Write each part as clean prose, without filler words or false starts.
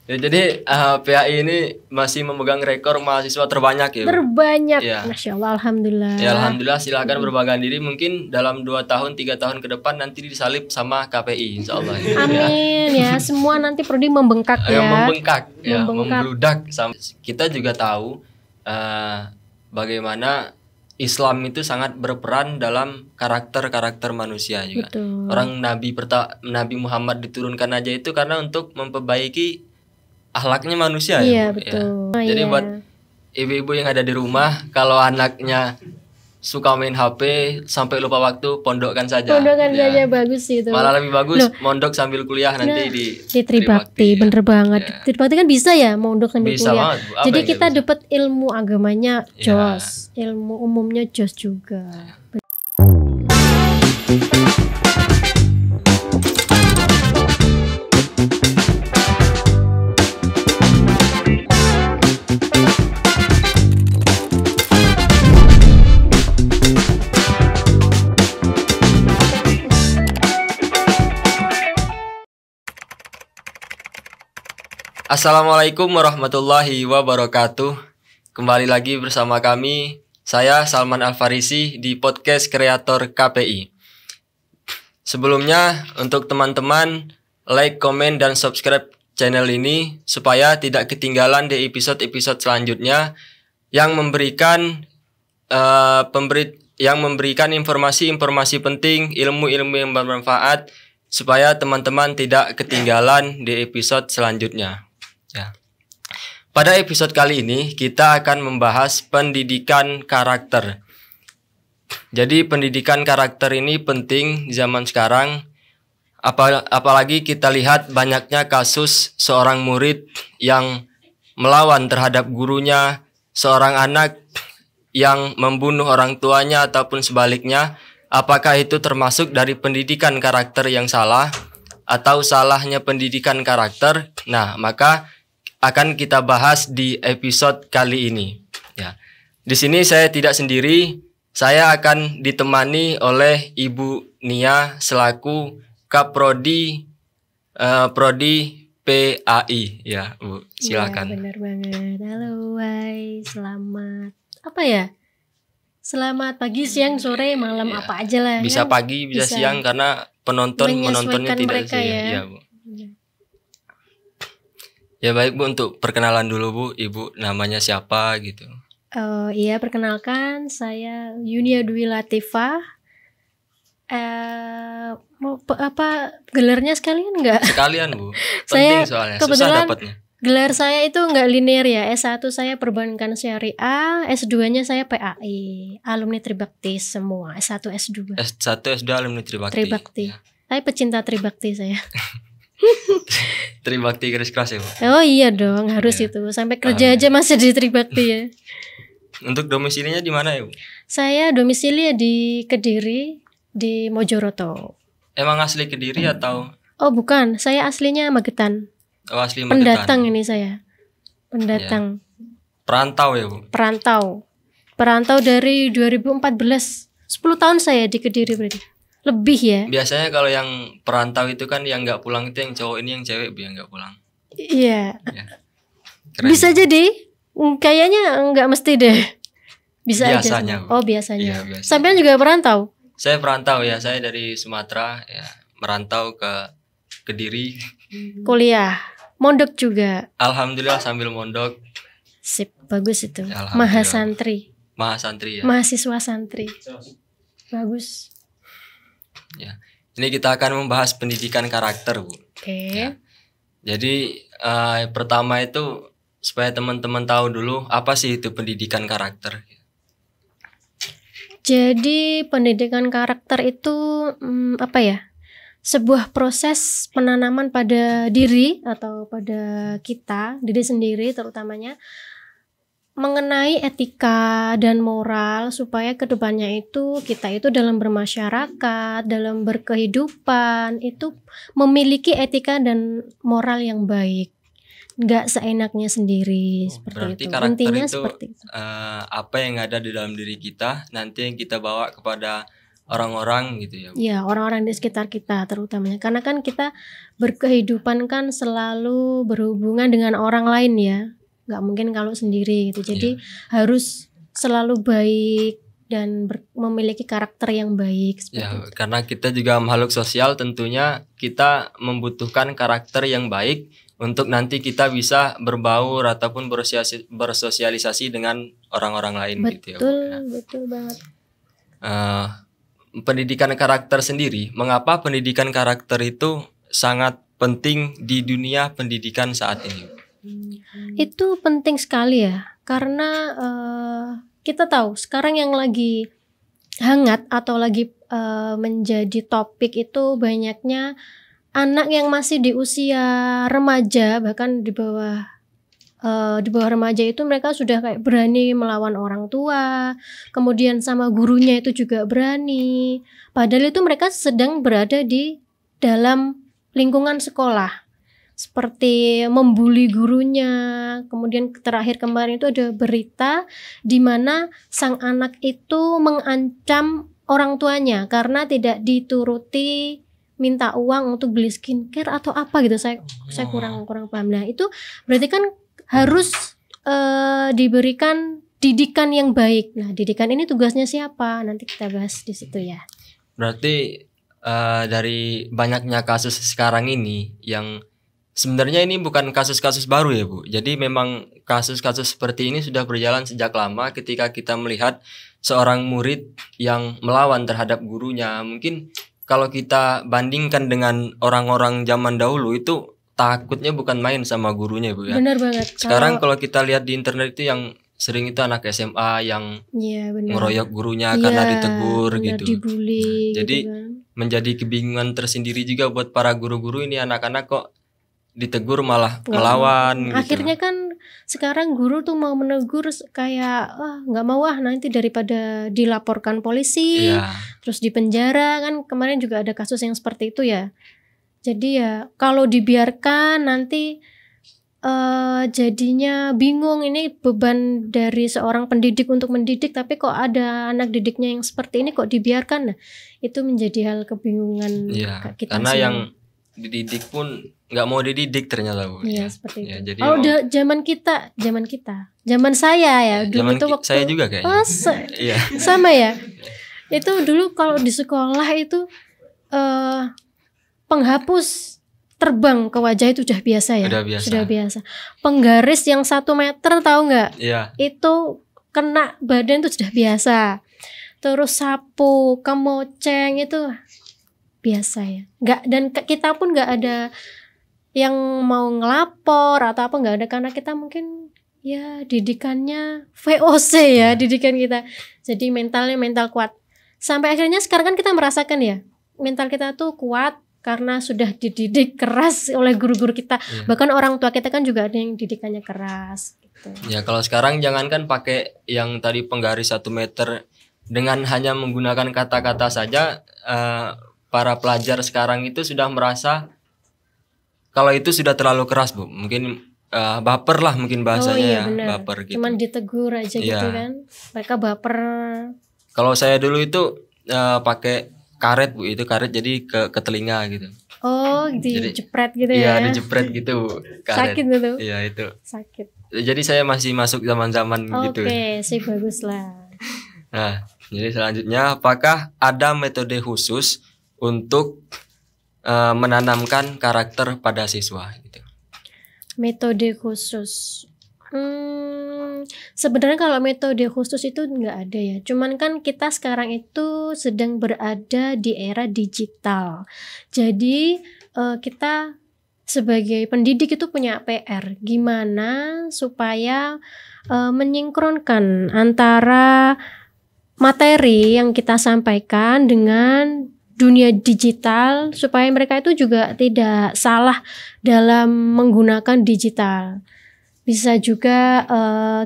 Ya, jadi PAI ini masih memegang rekor mahasiswa terbanyak ya. Terbanyak, ya. Masya Allah, Alhamdulillah. Ya, Alhamdulillah, silakan berbangga diri. Mungkin dalam 2 tahun, 3 tahun ke depan nanti disalib sama KPI, insya Allah. Amin ya, semua nanti prodi membengkak ya. Membengkak, membludak. Kita juga tahu bagaimana Islam itu sangat berperan dalam karakter manusia juga. Betul. Orang Nabi Muhammad diturunkan aja itu karena untuk memperbaiki akhlaknya manusia. Iya, betul. Ya. Jadi buat ibu-ibu yang ada di rumah, kalau anaknya suka main HP sampai lupa waktu, pondokkan saja. Pondokkan saja, bagus itu. Malah lebih bagus mondok sambil kuliah nanti di Tribakti. Bener banget. Tribakti kan bisa ya mondok sambil bisa kuliah. Banget, jadi kita dapat ilmu agamanya jos, ilmu umumnya jos juga. Assalamualaikum warahmatullahi wabarakatuh. Kembali lagi bersama kami, saya Salman Al-Farisi di podcast kreator KPI. Sebelumnya, untuk teman-teman, like, komen, dan subscribe channel ini supaya tidak ketinggalan di episode-episode selanjutnya yang memberikan informasi-informasi penting, ilmu-ilmu yang bermanfaat supaya teman-teman tidak ketinggalan di episode selanjutnya. Ya. Pada episode kali ini kita akan membahas pendidikan karakter. Jadi pendidikan karakter ini penting zaman sekarang, apalagi kita lihat banyaknya kasus seorang murid yang melawan terhadap gurunya, seorang anak yang membunuh orang tuanya ataupun sebaliknya. Apakah itu termasuk dari pendidikan karakter yang salah atau salahnya pendidikan karakter? Nah, maka akan kita bahas di episode kali ini. Ya. Di sini saya tidak sendiri, saya akan ditemani oleh Ibu Nia selaku Kaprodi Prodi PAI. Ya, Bu, silakan. Ya, benar banget. Halo, hai, selamat. Apa ya? Selamat pagi, siang, sore, malam, apa aja lah. Bisa pagi, bisa siang karena menontonnya tidak mereka ya. Ya, Bu. Ya baik Bu, untuk perkenalan dulu Bu, Ibu namanya siapa gitu? Iya, perkenalkan saya Yunia Dwi Latifah. Mau apa gelarnya sekalian enggak? Sekalian Bu, penting soalnya, susah dapatnya. Gelar saya itu enggak linear ya. S1 saya Perbankan Syariah, S2-nya saya PAI, alumni Tribakti semua, S1 S2. S1 S2 alumni Tribakti. Tribakti. Ya. Saya pecinta Tribakti saya. Tribakti garis keras ya Bu? Oh iya dong, harus itu. Sampai kerja aja masih di Tribakti ya. Untuk domisilinya di mana ya Bu? Saya domisili di Kediri, di Mojoroto. Emang asli Kediri atau? Oh bukan, saya aslinya Magetan. Oh asli Magetan. Pendatang ini saya. Pendatang. Ya. Perantau ya Bu? Perantau dari 2014. 10 tahun saya di Kediri berarti. Lebih ya. Biasanya kalau yang perantau itu kan yang nggak pulang itu yang cowok, ini yang cewek Bu yang nggak pulang. Iya. Ya. Bisa jadi. Kayaknya nggak mesti deh. Biasanya, aja. Oh biasanya. Iya, biasanya. Sampean juga perantau? Saya perantau ya. Saya dari Sumatera ya, merantau ke Kediri. Kuliah. Mondok juga. Alhamdulillah sambil mondok. Sip, bagus itu. Mahasantri. Mahasantri ya. Mahasiswa santri. Bagus. Ya. Ini kita akan membahas pendidikan karakter, Bu. Oke. Ya. Jadi pertama itu supaya teman-teman tahu dulu apa sih itu pendidikan karakter. Jadi pendidikan karakter itu apa ya? Sebuah proses penanaman pada diri atau pada kita, diri sendiri terutamanya, mengenai etika dan moral supaya kedepannya itu kita itu dalam bermasyarakat, dalam berkehidupan itu memiliki etika dan moral yang baik, nggak seenaknya sendiri seperti itu. Intinya itu, seperti itu. Apa yang ada di dalam diri kita nanti yang kita bawa kepada orang-orang gitu ya Bu. Ya, orang-orang di sekitar kita terutamanya. Karena kan kita berkehidupan kan selalu berhubungan dengan orang lain ya. Nggak mungkin kalau sendiri gitu. Jadi harus selalu baik dan memiliki karakter yang baik. Ya, karena kita juga makhluk sosial, tentunya kita membutuhkan karakter yang baik untuk nanti kita bisa berbaur ataupun bersosialisasi dengan orang-orang lain gitu ya Bu. Betul banget. Pendidikan karakter sendiri, mengapa pendidikan karakter itu sangat penting di dunia pendidikan saat ini? Itu penting sekali ya, karena kita tahu sekarang yang lagi hangat atau lagi menjadi topik itu banyaknya anak yang masih di usia remaja, bahkan di bawah remaja itu mereka sudah kayak berani melawan orang tua, kemudian sama gurunya itu juga berani. Padahal itu mereka sedang berada di dalam lingkungan sekolah, seperti membuli gurunya. Kemudian terakhir kemarin itu ada berita di mana sang anak itu mengancam orang tuanya karena tidak dituruti minta uang untuk beli skincare atau apa gitu. Saya kurang paham. Nah, itu berarti kan harus diberikan didikan yang baik. Nah, didikan ini tugasnya siapa? Nanti kita bahas di situ ya. Berarti dari banyaknya kasus sekarang ini yang sebenarnya ini bukan kasus-kasus baru ya Bu. Jadi memang kasus-kasus seperti ini sudah berjalan sejak lama ketika kita melihat seorang murid yang melawan terhadap gurunya. Mungkin kalau kita bandingkan dengan orang-orang zaman dahulu itu takutnya bukan main sama gurunya Bu ya. Benar banget. Sekarang kalau kita lihat di internet itu yang sering itu anak SMA yang ngeroyok gurunya karena ditegur gitu. Dibully. Jadi gitu kan. Menjadi kebingungan tersendiri juga buat para guru-guru ini, anak-anak kok ditegur malah melawan. Akhirnya gitu. kan sekarang guru tuh mau menegur kayak nggak mau nanti daripada dilaporkan polisi, terus dipenjara kan. Kemarin juga ada kasus yang seperti itu ya. Jadi ya kalau dibiarkan nanti jadinya bingung, ini beban dari seorang pendidik untuk mendidik, tapi kok ada anak didiknya yang seperti ini kok dibiarkan. Nah, itu menjadi hal kebingungan kita karena semua. yang dididik pun nggak mau dididik ternyata Bu. Iya, seperti itu. Jadi zaman saya ya dulu itu waktu saya juga kayaknya. Sama ya. Itu dulu kalau di sekolah itu penghapus terbang ke wajah itu sudah biasa ya. Sudah biasa. Penggaris yang 1 meter tahu nggak? Iya. Itu kena badan itu sudah biasa. Terus sapu, kemoceng itu biasa ya. Nggak, dan kita pun nggak ada yang mau ngelapor atau apa, nggak ada, karena kita mungkin ya didikannya VOC ya, didikan kita. Jadi mental kuat. Sampai akhirnya sekarang kan kita merasakan ya, mental kita tuh kuat karena sudah dididik keras oleh guru-guru kita. Bahkan orang tua kita kan juga ada yang didikannya keras gitu. Ya kalau sekarang jangankan pakai yang tadi penggaris 1 meter, dengan hanya menggunakan kata-kata saja para pelajar sekarang itu sudah merasa kalau itu sudah terlalu keras Bu. Mungkin baper lah mungkin bahasanya baper gitu. Cuman ditegur aja gitu kan. Mereka baper. Kalau saya dulu itu pakai karet Bu, itu karet jadi ke telinga gitu. Oh, dijepret gitu ya. Iya, dijepret gitu karet. Sakit gitu. Iya, itu. Sakit. Jadi saya masih masuk zaman-zaman gitu. Oke, sih bagus lah. Nah, jadi selanjutnya, apakah ada metode khusus untuk menanamkan karakter pada siswa gitu? Metode khusus. Sebenarnya kalau metode khusus itu nggak ada ya. Cuman kan kita sekarang itu sedang berada di era digital. Jadi kita sebagai pendidik itu punya PR. Gimana supaya menyinkronkan antara materi yang kita sampaikan dengan dunia digital supaya mereka itu juga tidak salah dalam menggunakan digital. Bisa juga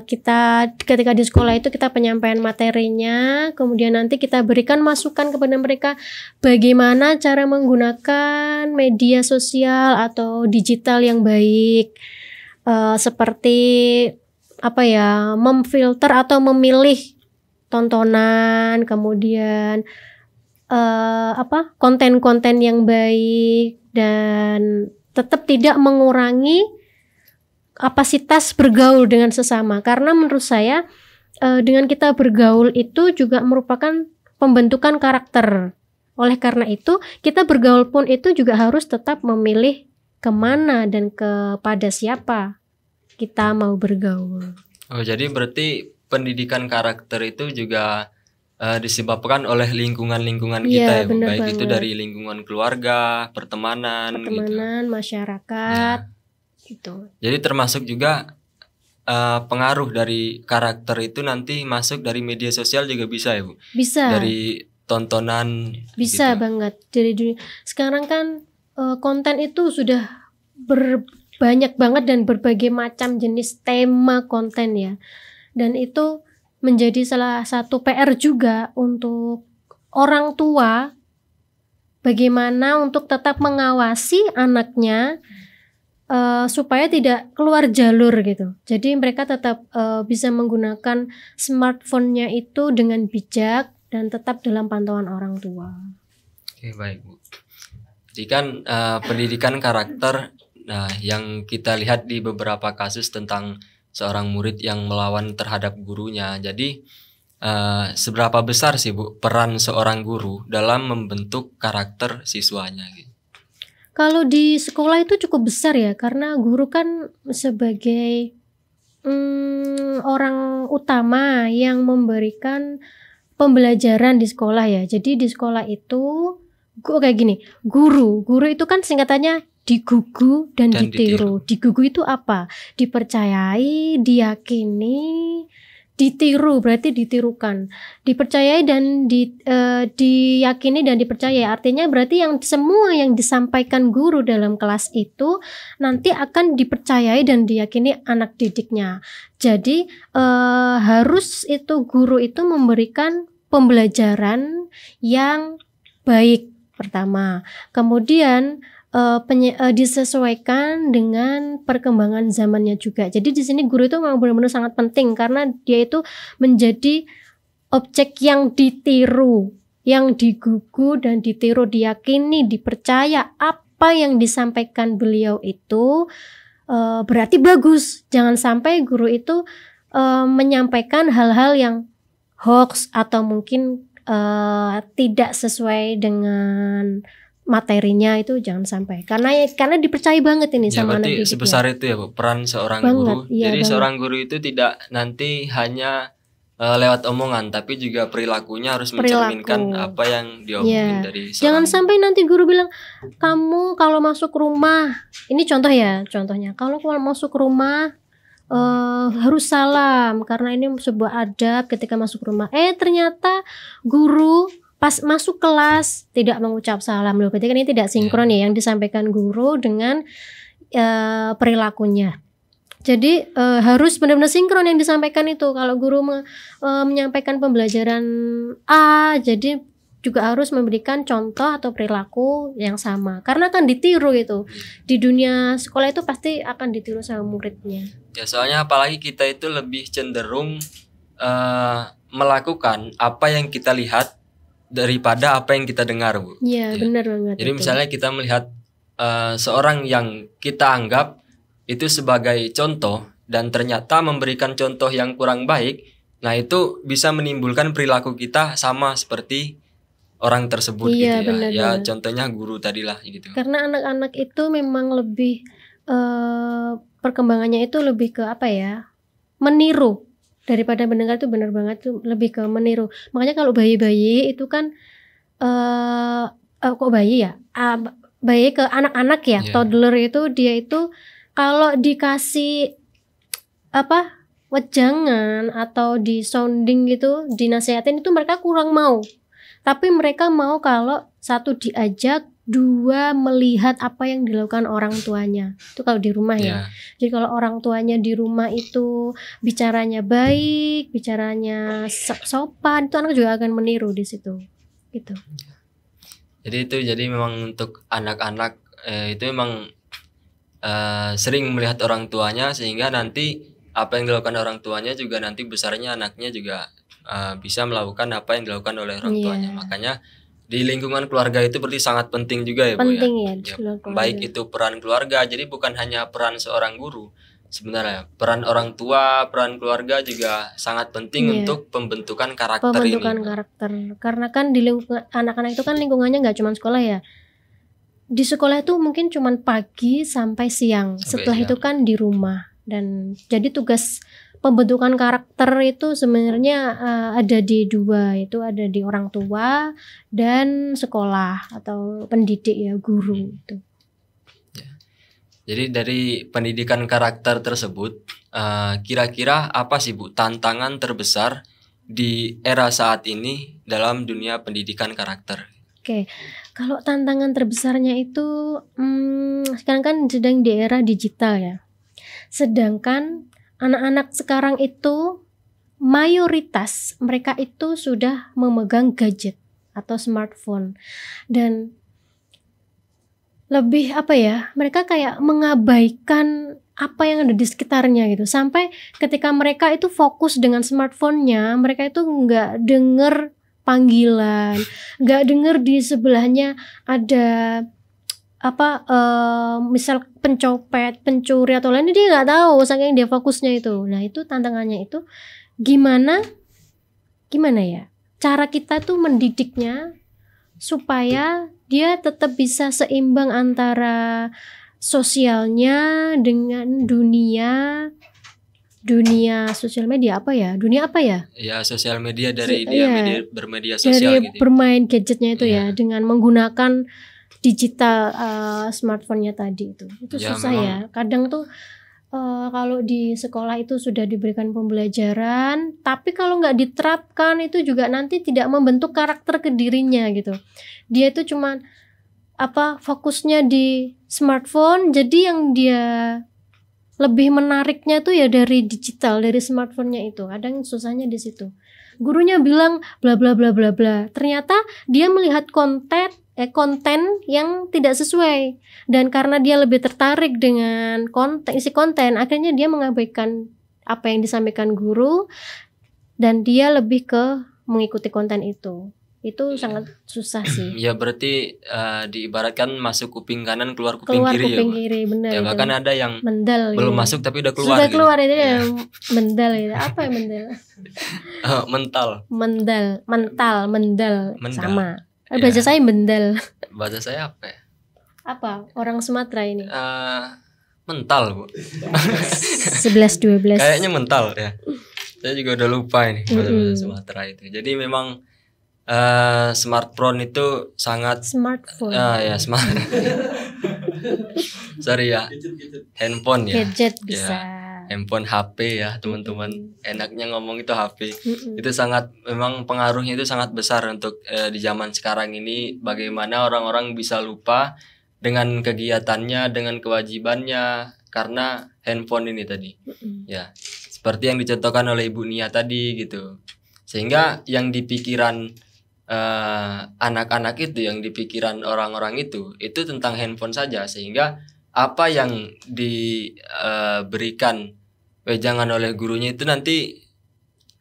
kita ketika di sekolah itu kita penyampaian materinya, kemudian nanti kita berikan masukan kepada mereka bagaimana cara menggunakan media sosial atau digital yang baik, seperti memfilter atau memilih tontonan, kemudian konten-konten yang baik dan tetap tidak mengurangi kapasitas bergaul dengan sesama. Karena menurut saya dengan kita bergaul itu juga merupakan pembentukan karakter. Oleh karena itu kita bergaul pun itu juga harus tetap memilih kemana dan kepada siapa kita mau bergaul. Oh, jadi berarti pendidikan karakter itu juga disebabkan oleh lingkungan-lingkungan kita ya, Bu? Baik itu dari lingkungan keluarga, pertemanan gitu. Masyarakat gitu. Jadi termasuk juga pengaruh dari karakter itu nanti masuk dari media sosial juga bisa ya, Bu? Bisa. Dari tontonan bisa gitu. Banget. Dari sekarang kan konten itu sudah banyak banget dan berbagai macam jenis tema konten ya. Dan itu menjadi salah satu PR juga untuk orang tua, bagaimana untuk tetap mengawasi anaknya supaya tidak keluar jalur gitu. Jadi mereka tetap bisa menggunakan smartphone-nya itu dengan bijak dan tetap dalam pantauan orang tua. Oke, baik, Bu. Jadi kan pendidikan karakter, nah yang kita lihat di beberapa kasus tentang seorang murid yang melawan terhadap gurunya. Jadi seberapa besar sih, Bu, peran seorang guru dalam membentuk karakter siswanya gitu? Kalau di sekolah itu cukup besar ya, karena guru kan sebagai orang utama yang memberikan pembelajaran di sekolah ya. Jadi di sekolah itu kayak gini, guru itu kan singkatannya digugu dan ditiru. Digugu itu apa? Dipercayai, diyakini, ditiru berarti ditirukan. Dipercayai dan diyakini dan dipercaya. Artinya berarti yang semua yang disampaikan guru dalam kelas itu nanti akan dipercayai dan diyakini anak didiknya. Jadi harus itu guru itu memberikan pembelajaran yang baik pertama. Kemudian disesuaikan dengan perkembangan zamannya juga. Jadi di sini guru itu memang benar-benar sangat penting karena dia itu menjadi objek yang ditiru, yang digugu dan ditiru, diyakini, dipercaya. Apa yang disampaikan beliau itu berarti bagus. Jangan sampai guru itu menyampaikan hal-hal yang hoax atau mungkin tidak sesuai dengan materinya, itu jangan sampai karena dipercaya banget ini ya, sama anak didiknya. Sebesar itu ya, Bu, peran seorang guru. Jadi seorang guru itu tidak nanti hanya lewat omongan, tapi juga perilakunya harus mencerminkan apa yang diomongin dari seorang. Jangan sampai nanti guru bilang, kamu kalau masuk rumah, ini contohnya kalau masuk rumah harus salam karena ini sebuah adab ketika masuk rumah. Ternyata guru pas masuk kelas tidak mengucap salam loh. Berarti kan ini tidak sinkron ya yang disampaikan guru dengan perilakunya. Jadi harus benar-benar sinkron yang disampaikan itu. Kalau guru menyampaikan pembelajaran A, jadi juga harus memberikan contoh atau perilaku yang sama. Karena akan ditiru itu. Di dunia sekolah itu pasti akan ditiru sama muridnya. Ya, soalnya apalagi kita itu lebih cenderung melakukan apa yang kita lihat daripada apa yang kita dengar, Bu. Iya, benar banget. Jadi misalnya kita melihat seorang yang kita anggap itu sebagai contoh dan ternyata memberikan contoh yang kurang baik, nah itu bisa menimbulkan perilaku kita sama seperti orang tersebut gitu ya. Benar, ya benar. Contohnya guru tadilah gitu. Karena anak-anak itu memang lebih perkembangannya itu lebih ke apa ya? Meniru. Daripada mendengar itu benar banget tuh lebih ke meniru. Makanya kalau bayi-bayi itu kan kok bayi ya? Bayi ke anak-anak ya, toddler itu dia itu kalau dikasih wejangan atau di sounding gitu, dinasihatin itu mereka kurang mau. Tapi mereka mau kalau satu diajak, dua melihat apa yang dilakukan orang tuanya. Itu kalau di rumah ya. Jadi kalau orang tuanya di rumah itu bicaranya baik, bicaranya sopan, itu anak juga akan meniru di situ. Gitu. Jadi memang untuk anak-anak itu memang sering melihat orang tuanya sehingga nanti apa yang dilakukan orang tuanya juga nanti besarnya anaknya juga bisa melakukan apa yang dilakukan oleh orang tuanya. Makanya di lingkungan keluarga itu berarti sangat penting juga ya Bu ya. Penting ya, Ya, keluarga. baik itu peran keluarga, jadi bukan hanya peran seorang guru. Sebenarnya peran orang tua, peran keluarga juga sangat penting Iya. untuk pembentukan karakter Pembentukan ini. karakter. Karena kan di lingkungan anak-anak itu kan lingkungannya nggak cuma sekolah ya. Di sekolah itu mungkin cuma pagi sampai siang. Sampai Setelah siang. itu kan di rumah. Dan jadi tugas pembentukan karakter itu sebenarnya ada di dua, itu ada di orang tua dan sekolah atau pendidik ya, guru itu. Jadi dari pendidikan karakter tersebut, kira-kira apa sih Bu tantangan terbesar di era saat ini dalam dunia pendidikan karakter? Oke, kalau tantangan terbesarnya itu sekarang kan sedang di era digital ya. Sedangkan anak-anak sekarang itu mayoritas mereka itu sudah memegang gadget atau smartphone, dan lebih apa ya, mereka kayak mengabaikan apa yang ada di sekitarnya gitu, sampai ketika mereka itu fokus dengan smartphone-nya, mereka itu nggak denger panggilan, nggak denger di sebelahnya ada apa misal pencopet, pencuri atau lain, dia nggak tahu saking dia fokusnya itu. Nah itu tantangannya itu gimana ya cara kita tuh mendidiknya supaya dia tetap bisa seimbang antara sosialnya dengan dunia sosial media dunia apa ya? Ya sosial media dari Iya, media bermedia sosial dari gitu. bermain gadgetnya itu Iya. ya, dengan menggunakan digital smartphone-nya tadi itu Ya, susah memang. ya. Kadang tuh kalau di sekolah itu sudah diberikan pembelajaran, tapi kalau nggak diterapkan itu juga nanti tidak membentuk karakter ke dirinya gitu. Dia itu cuman fokusnya di smartphone, jadi yang dia lebih menariknya tuh ya dari digital, dari smartphone-nya itu. Kadang susahnya di situ. Gurunya bilang bla bla bla bla bla. Ternyata dia melihat konten yang tidak sesuai, dan karena dia lebih tertarik dengan isi konten, akhirnya dia mengabaikan apa yang disampaikan guru dan dia lebih ke mengikuti konten itu. Itu sangat susah sih. Ya berarti diibaratkan masuk kuping kanan keluar kuping Keluar kiri kuping ya Bu? kiri, benar Ya itu. bahkan ada yang Mendal belum gitu. masuk tapi udah keluar. Sudah gitu. keluar itu Ya. ya. Mendal gitu. Apa ya mendal? Mental. Mendal. Sama. Ya. Bahasa saya mendal. Bahasa saya apa ya? Apa? Orang Sumatera ini. Mental Bu. 11-12. Kayaknya mental ya. Saya juga udah lupa ini bahasa Sumatera itu. Jadi memang smartphone itu sangat Smartphone. ya smart. Sorry ya. Handphone ya. Gadget bisa. Ya, handphone HP ya teman-teman. Enaknya ngomong itu HP. Itu sangat memang pengaruhnya itu sangat besar untuk di zaman sekarang ini, bagaimana orang-orang bisa lupa dengan kegiatannya, dengan kewajibannya karena handphone ini tadi. Ya. Seperti yang dicontohkan oleh Ibu Nia tadi gitu. Sehingga yang di pikiran anak-anak itu, yang di pikiran orang-orang itu tentang handphone saja, sehingga apa yang diberikan wejangan oleh gurunya itu nanti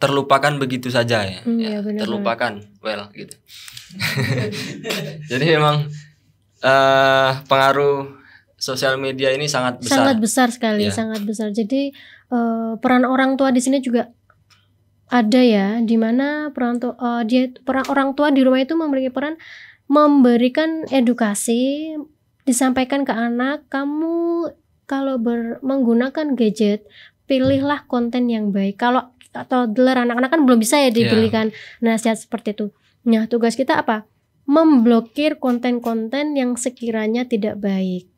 terlupakan begitu saja ya, benar, terlupakan gitu. Jadi memang pengaruh sosial media ini sangat besar. Sangat besar sekali, Ya. sangat besar. Jadi peran orang tua di sini juga ada ya, di mana peran orang tua di rumah itu memiliki peran memberikan edukasi, disampaikan ke anak, kamu kalau menggunakan gadget, pilihlah konten yang baik. Kalau toddler, anak-anak kan belum bisa ya diberikan nasihat seperti itu. Nah, tugas kita apa? Memblokir konten-konten yang sekiranya tidak baik.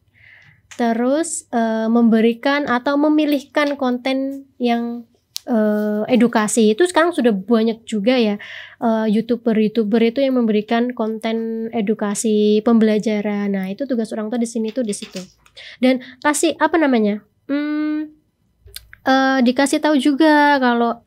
Terus memberikan atau memilihkan konten yang edukasi. Itu sekarang sudah banyak juga ya youtuber itu yang memberikan konten edukasi, pembelajaran. Nah itu tugas orang tua di sini tuh di situ. Dan kasih dikasih tahu juga kalau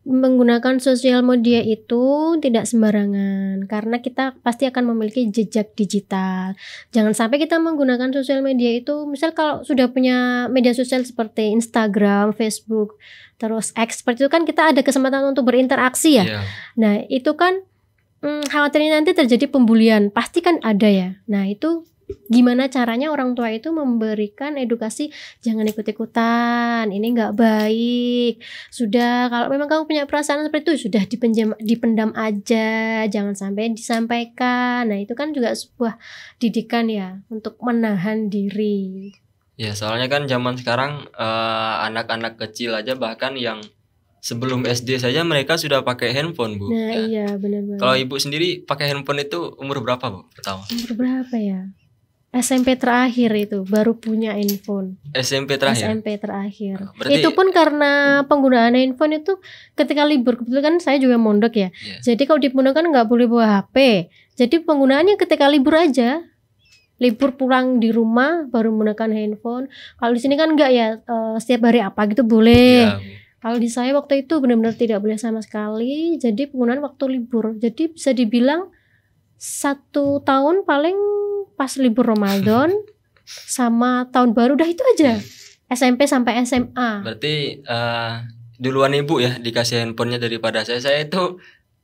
menggunakan sosial media itu tidak sembarangan, karena kita pasti akan memiliki jejak digital. Jangan sampai kita menggunakan sosial media itu, misal kalau sudah punya media sosial seperti Instagram, Facebook, terus X, seperti itu kan kita ada kesempatan untuk berinteraksi ya. Yeah. Nah itu kan khawatirnya nanti terjadi pembulian, pasti kan ada ya. Nah itu gimana caranya orang tua itu memberikan edukasi, jangan ikut-ikutan, ini nggak baik. Sudah, kalau memang kamu punya perasaan seperti itu, sudah dipendam aja, jangan sampai disampaikan. Nah itu kan juga sebuah didikan ya untuk menahan diri. Ya soalnya kan zaman sekarang anak-anak kecil aja bahkan yang sebelum SD saja mereka sudah pakai handphone, Bu. Nah Ya. iya benar-benar. Kalau Ibu sendiri pakai handphone itu umur berapa, Bu? Pertama. Umur berapa ya? SMP terakhir itu baru punya handphone. SMP terakhir. SMP terakhir. Berarti- Itu pun karena penggunaan handphone itu ketika libur, kebetulan kan saya juga mondok ya. Iya. Jadi kalau di pondok kan nggak boleh bawa HP. Jadi penggunaannya ketika libur aja. Libur pulang di rumah baru menggunakan handphone. Kalau di sini kan enggak ya, setiap hari apa gitu boleh. Iya, Bu. Kalau di saya waktu itu benar-benar tidak boleh sama sekali. Jadi penggunaan waktu libur. Jadi bisa dibilang 1 tahun paling pas libur Ramadan sama tahun baru, udah itu aja. SMP sampai SMA. Berarti duluan Ibu ya dikasih handphonenya daripada saya. Saya itu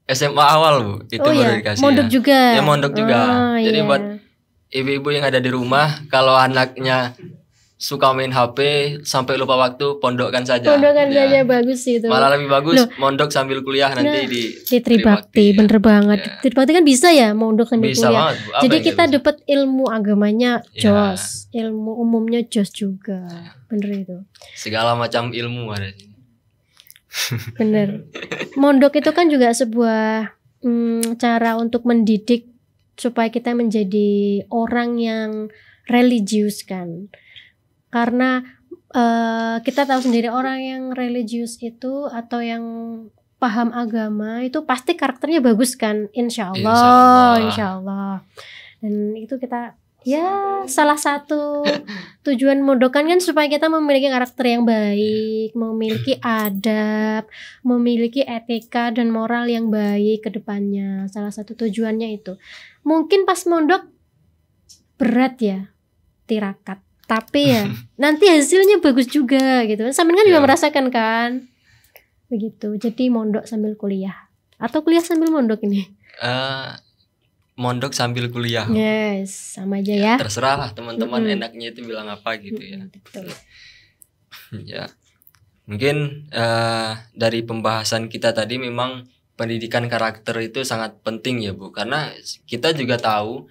SMA awal, Bu. Itu Oh baru ya, dikasih. mondok ya. juga. Ya mondok juga. Oh, Jadi iya. buat ibu-ibu yang ada di rumah, kalau anaknya suka main HP sampai lupa waktu, pondokkan saja. Pondokan Ya. saja bagus itu. Malah lebih bagus Loh. mondok sambil kuliah nanti Nah, di Di Tribakti, ya. bener banget. Ya. Tribakti kan bisa ya mondok sambil Bisa kuliah. banget, Bu. Apa Jadi yang kita nggak bisa? dapat ilmu agamanya Ya. jos, ilmu umumnya jos juga. Bener itu. Segala macam ilmu ada di sini. Bener. Mondok itu kan juga sebuah cara untuk mendidik supaya kita menjadi orang yang religius kan. Karena kita tahu sendiri orang yang religius itu atau yang paham agama itu pasti karakternya bagus kan, insya Allah. Dan itu kita ya salah satu tujuan mondokan kan supaya kita memiliki karakter yang baik, memiliki adab, memiliki etika dan moral yang baik ke depannya. Salah satu tujuannya itu. Mungkin pas mondok berat ya, tirakat. Tapi ya nanti hasilnya bagus juga gitu. Sampean kan juga Ya. merasakan kan? Begitu. Jadi mondok sambil kuliah atau kuliah sambil mondok ini? Mondok sambil kuliah. Yes, sama aja ya. Terserah lah teman-teman Mm-mm. enaknya itu bilang apa gitu ya. Betul. Ya. Mungkin dari pembahasan kita tadi memang pendidikan karakter itu sangat penting ya, Bu. Karena kita juga tahu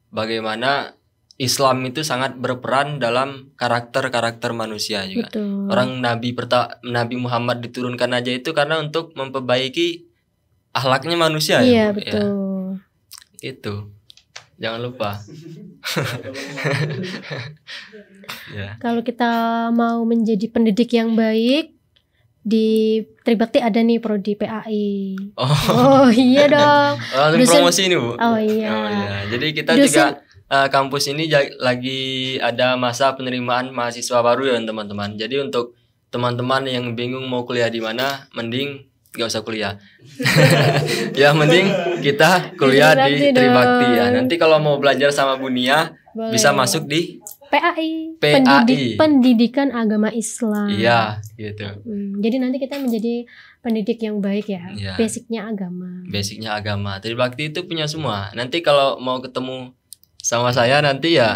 bagaimana Islam itu sangat berperan dalam karakter-karakter manusia juga. Betul. Orang Nabi Muhammad diturunkan aja itu karena untuk memperbaiki akhlaknya manusia Iya, ya, Bu. betul. Ya, itu. Jangan lupa. Ya. Kalau kita mau menjadi pendidik yang baik, di Tribakti ada nih prodi PAI. Oh iya dong. Langsung Dosen- promosi ini, Bu. Oh iya. Oh iya. Jadi kita Dosen- juga kampus ini lagi ada masa penerimaan mahasiswa baru ya teman-teman. Jadi untuk teman-teman yang bingung mau kuliah di mana, mending gak usah kuliah. Ya mending kita kuliah di Tribakti Tribakti ya. dong. Nanti kalau mau belajar sama Bunia Boleh. bisa masuk di PAI. PAI. Pendidikan Agama Islam. iya gitu. Jadi nanti kita menjadi pendidik yang baik ya. Iya. Basicnya agama. Basicnya agama. Tribakti itu punya semua. Nanti kalau mau ketemu sama saya nanti ya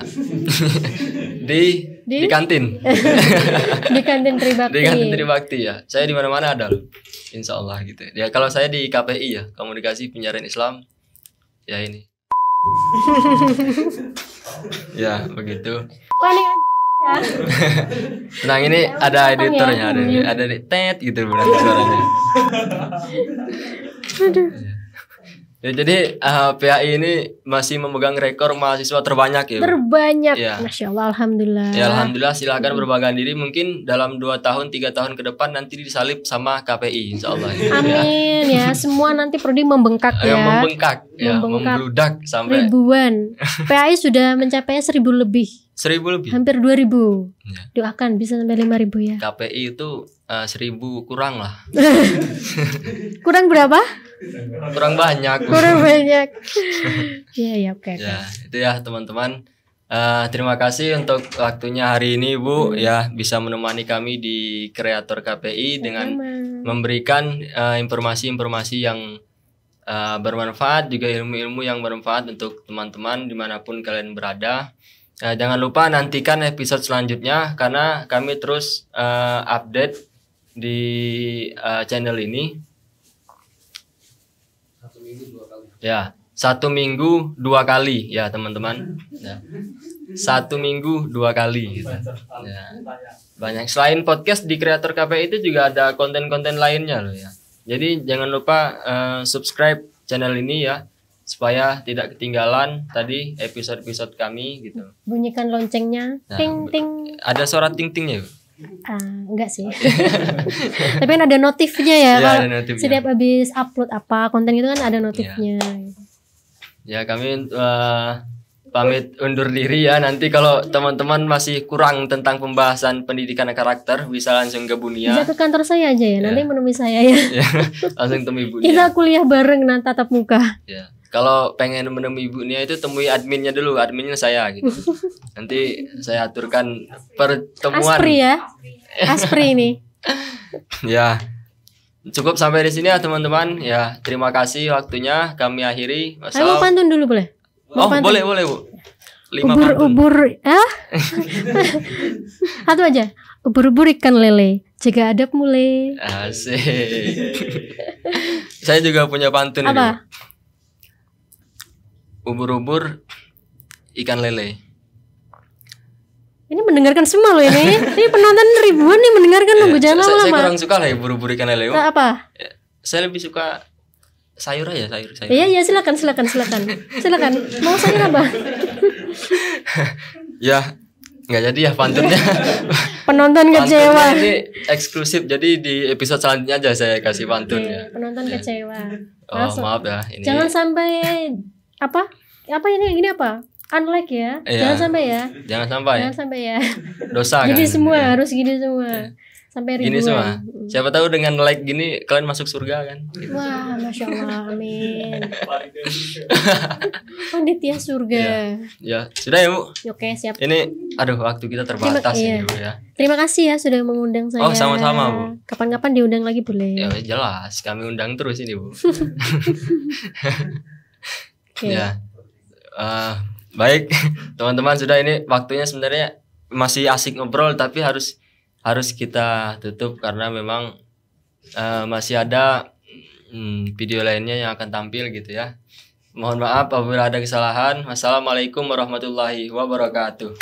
di kantin. Di kantin Tribakti. Di kantin Tribakti ya. Saya di mana-mana ada loh. Insya Allah gitu. Ya kalau saya di KPI ya, Komunikasi Penyiaran Islam. Ya ini. Ya begitu. Wah, ini ya. Tenang ini ada editornya, ada di tet gitu berarti suaranya. Aduh. Ya, jadi PAI ini masih memegang rekor mahasiswa terbanyak ya, Bu? Terbanyak. Iya. Masya Allah, alhamdulillah. Ya alhamdulillah, silakan berbangga diri. Mungkin dalam 2 tahun 3 tahun ke depan nanti disalip sama KPI insya Allah ya. Amin ya. Semua nanti prodi membengkak Yang ya. membengkak, ya Membengkak. membludak sampai Ribuan. PAI sudah mencapai 1.000 lebih. 1.000 lebih. Hampir 2.000. Ya. Doakan bisa sampai 5.000 ya. KPI itu 1.000 kurang lah, Kurang berapa? kurang banyak. Kurang banyak. Iya ya, oke. Ya itu ya teman-teman. Terima kasih untuk waktunya hari ini, Bu. Ya bisa menemani kami di Kreator KPI dengan memberikan informasi-informasi yang bermanfaat, juga ilmu-ilmu yang bermanfaat untuk teman-teman dimanapun kalian berada. Jangan lupa nantikan episode selanjutnya karena kami terus update di channel ini. 1 minggu 2 kali ya teman-teman. 1 minggu 2 kali gitu. Ya. Banyak selain podcast di Kreator KPI itu juga ada konten-konten lainnya loh ya. Jadi jangan lupa subscribe channel ini ya supaya tidak ketinggalan tadi episode-episode kami gitu. Bunyikan loncengnya, ting ting. Ada suara ting-tingnya. Enggak sih. Tapi kan ada notifnya ya. Ada notifnya. Setiap habis upload apa konten itu kan ada notifnya. Ya kami pamit undur diri ya. Nanti kalau teman-teman masih kurang tentang pembahasan pendidikan karakter bisa langsung ke Bunia. Bisa ke kantor saya aja ya. Nanti menemui saya ya. Langsung temui Bunia. Kita kuliah bareng nanti tatap muka. Ya. Kalau pengen menemui Bunia itu temui adminnya dulu. Adminnya saya gitu. Nanti saya aturkan pertemuan. Aspri ya. Aspri ini. Ya. Cukup sampai di sini ya teman-teman. Ya, terima kasih waktunya. Kami akhiri. Mau pantun dulu boleh? Boleh Bu. 5 ubur satu aja. Ubur-ubur ikan lele, jaga adab mulai. Asik. Saya juga punya pantun. Apa? Ini. Ubur-ubur ikan lele. Ini mendengarkan semua loh ini. Ini penonton ribuan nih mendengarkan nunggu jangan lama-lama. Saya kurang suka lah ya ubur-ubur ikan lele. Apa? Saya lebih suka sayur aja, sayur. Iya, silakan. Mau sayur apa? Ya, nggak jadi ya pantunnya. Penonton kecewa. Ini eksklusif, jadi di episode selanjutnya aja saya kasih pantun ya. Penonton kecewa. Maaf ya. Ini. Jangan sampai apa ini apa? Unlike ya. Jangan sampai ya. Dosa gini kan. Semua harus gini semua. Sampai ribuan. Gini semua. Siapa tahu dengan like gini kalian masuk surga kan. Wah, Masya Allah, amin. Panitia surga. Ya, sudah ya Bu. Oke, siap. Ini waktu kita terbatas ini Bu ya. Terima kasih ya sudah mengundang saya. Oh, sama-sama Bu. Kapan-kapan diundang lagi boleh. Ya jelas, kami undang terus ini Bu. Ya. Baik teman-teman, sudah ini waktunya sebenarnya masih asik ngobrol tapi harus kita tutup karena memang masih ada video lainnya yang akan tampil gitu ya. Mohon maaf apabila ada kesalahan. Wassalamualaikum warahmatullahi wabarakatuh.